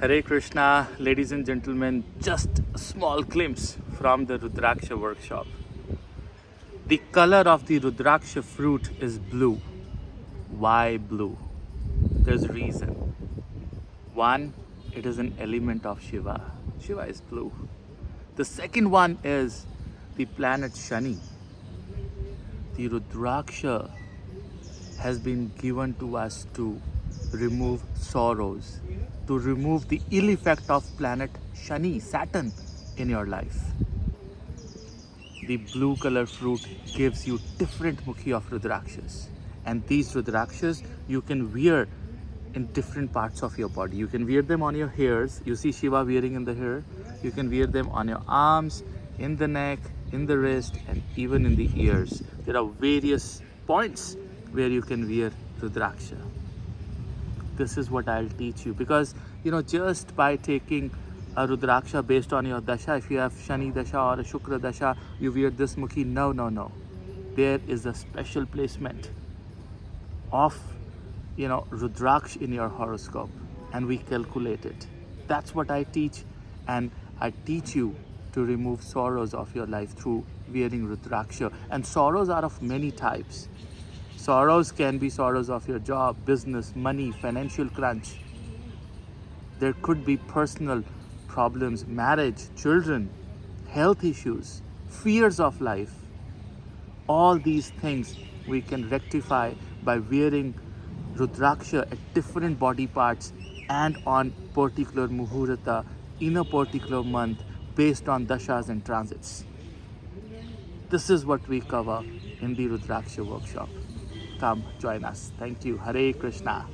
Hare Krishna, ladies and gentlemen, just a small glimpse from the Rudraksha workshop. The color of the Rudraksha fruit is blue. Why blue? There's a reason. One, it is an element of Shiva. Shiva is blue. The second one is the planet Shani. The Rudraksha has been given to us to remove sorrows, to remove the ill effect of planet Shani, Saturn, in your life. The blue color fruit gives you different mukhi of Rudrakshas. And these Rudrakshas you can wear in different parts of your body. You can wear them on your hairs. You see Shiva wearing in the hair. You can wear them on your arms, in the neck, in the wrist, and even in the ears. There are various points where you can wear Rudraksha. This is what I'll teach you, because just by taking a Rudraksha based on your dasha, if you have Shani dasha or a Shukra dasha, you wear this mukhi. No. There is a special placement of Rudraksh in your horoscope, and we calculate it. That's what I teach, and I teach you to remove sorrows of your life through wearing Rudraksha. And sorrows are of many types. Sorrows can be sorrows of your job, business, money, financial crunch. There could be personal problems, marriage, children, health issues, fears of life. All these things we can rectify by wearing Rudraksha at different body parts and on particular muhurata in a particular month based on dashas and transits. This is what we cover in the Rudraksha workshop. Come join us. Thank you. Hare Krishna.